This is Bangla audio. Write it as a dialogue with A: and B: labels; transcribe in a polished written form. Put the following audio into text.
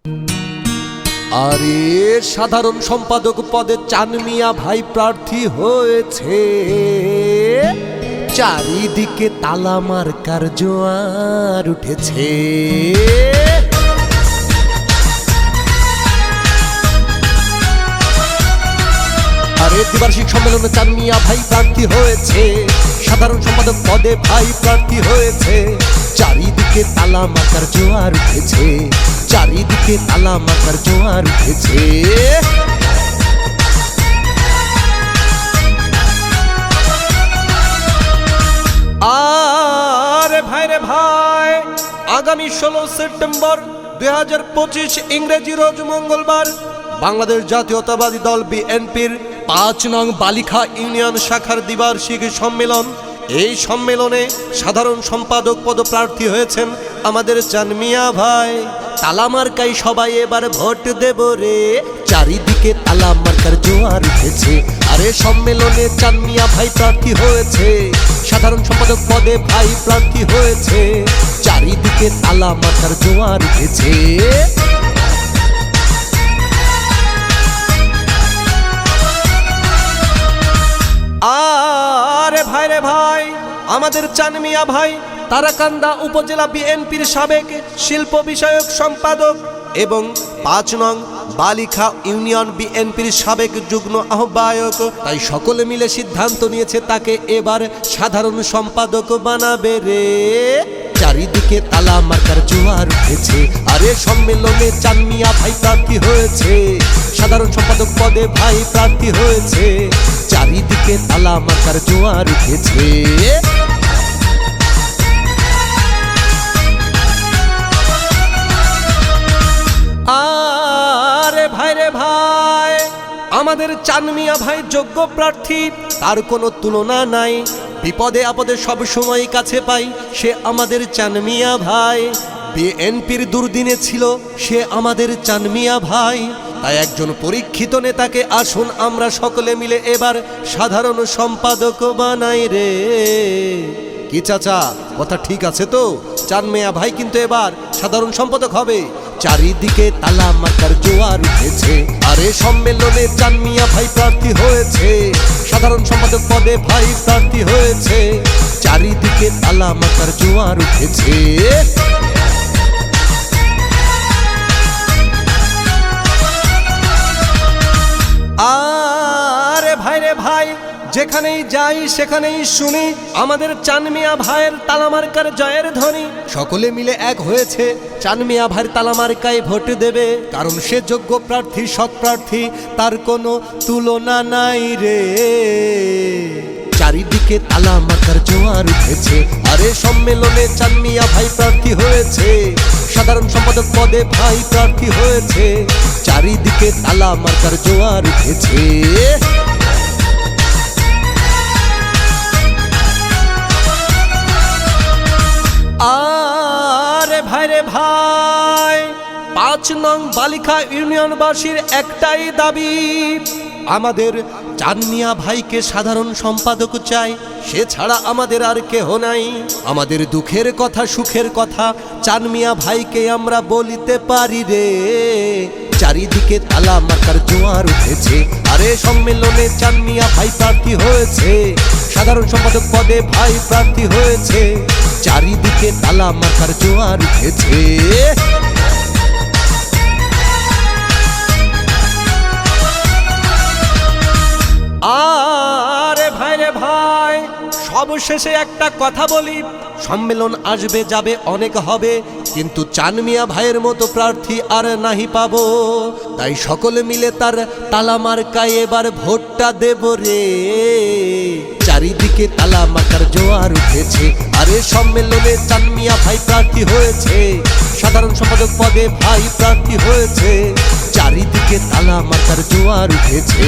A: আরে সাধারণ সম্পাদক পদে চান মিয়া ভাই প্রার্থী হয়েছে, চারিদিকে তালা মার্কার জোয়ার উঠেছে। আরে দ্বিবার্ষিক সম্মেলনে চান মিয়া ভাই প্রার্থী হয়েছে, সাধারণ সম্পাদক পদে ভাই প্রার্থী হয়েছে, চারিদিকে তালা মার্কার জোয়ার উঠেছে, চারিদিকে তালা মার্কার জোয়ার উঠেছে। আরে ভাই রে ভাই, আগামী 16 সেপ্টেম্বর 2025 ইংরেজি রোজ মঙ্গলবার বাংলাদেশ জাতীয়তাবাদী দল বিএনপির 5 নং বালিখা ইউনিয়ন শাখার দ্বিবার্ষিক সম্মেলন। এই সম্মেলনে সাধারণ সম্পাদক পদপ্রার্থী হয়েছেন আমাদের চান মিয়া ভাই। তালা মার্কায় সবাই এবার ভোট দেব রে, চারিদিকে তালা মার্কার জোয়ার উঠেছে। আরে সম্মেলনে চান মিয়া ভাই প্রার্থী হয়েছে, সাধারণ সম্পাদক পদে ভাই প্রার্থী হয়েছে, চারিদিকে তালা মার্কার জোয়ার উঠেছে। আরে ভাই রে ভাই, আমাদের চান মিয়া ভাই তারাকান্দা উপজেলা বিএনপির সাবেক শিল্প বিষয়ক সম্পাদক এবং 5 নং বালিখা ইউনিয়ন বিএনপির সাবেক যুগ্ম আহ্বায়ক। তাই সকলে মিলে সিদ্ধান্ত নিয়েছে তাকে এবার সাধারণ সম্পাদক বানাবে রে, চারিদিকে তালা মার্কার জোয়ার উঠেছে। আরে সম্মেলনে চান মিয়া ভাই প্রার্থী হয়েছে, সাধারণ সম্পাদক পদে ভাই প্রার্থী হয়েছে, চারিদিকে তালা মার্কার জোয়ার উঠেছে। আরে ভাই রে ভাই, আমাদের চান মিয়া ভাই যোগ্য প্রার্থী, তার কোনো তুলনা নাই, বিপদে আপদে সব সময় কাছে পাই সে আমাদের চান মিয়া ভাই। বিএনপির দুর্দিনে ছিল সে আমাদের চান মিয়া ভাই। তাই একজন পরীক্ষিত নেতাকে আসুন আমরা সকলে মিলে এবার সাধারণ সম্পাদক বানাই রে। কি চাচা, কথা ঠিক আছে তো? চান মিয়া ভাই কিন্তু এবার সাধারণ সম্পাদক হবে। চারিদিকে তালা মার্কার জোয়ার উঠেছে। আরে সম্মেলনে চান মিয়া ভাই প্রার্থী হয়েছে, সাধারণ সম্পাদক পদে ভাই প্রার্থী হয়েছে, চারিদিকে তালা মার্কার জোয়ার উঠেছে। আরে ভাই রে ভাই, যেখানেই যাই সেখানেই শুনি আমাদের চান মিয়া ভাইয়ের তালা মার্কার জয়ের ধ্বনি। সকলে মিলে এক হয়েছে চান মিয়া ভাইয়ের তালা মার্কায় ভোট দেবে, কারণ সে যোগ্য প্রার্থী, সৎ প্রার্থী, তার কোনো তুলনা নাই রে। চারিদিকে তালা মার্কার জোয়ার উঠেছে। আরে সম্মেলনে চান মিয়া ভাই প্রার্থী হয়েছে, সাধারণ সম্পাদক পদে ভাই প্রার্থী হয়েছে, চারিদিকে তালা মার্কার জোয়ার উঠেছে। আরে ভাই রে ভাই, 5 নং বালিখা ইউনিয়নবাসীর একটাই দাবি, আমাদের চান মিয়া ভাইকে সাধারণ সম্পাদক চাই, সে ছাড়া আমাদের আর কেহ নাই। আমাদের দুঃখের কথা সুখের কথা চান মিয়া ভাইকে আমরা বলিতে পারি রে, চারিদিকে তালা মার্কার জোয়ার উঠেছে। আরে সম্মেলনে চান মিয়া ভাই প্রার্থী হয়েছে, সাধারণ সম্পাদক পদে ভাই প্রার্থী হয়েছে, চারিদিকে তালা মার্কার জোয়ার উঠেছে। আরে ভাই রে ভাই, সবশেষে একটা কথা বলি, সম্মেলন আসবে যাবে অনেক হবে, কিন্তু চান মিয়া ভাইয়ের মতো প্রার্থী আর নাহি পাবো। তাই সকলে মিলে তার তালা মার্কায় এবার ভোটটা দেব রে, চারিদিকে তালা মার্কার জোয়ার উঠেছে। আরে সম্মেলনে চান মিয়া ভাই প্রার্থী হয়েছে, সাধারণ সম্পাদক পদে ভাই প্রার্থী হয়েছে, চারিদিকে তালা মার্কার জোয়ার উঠেছে।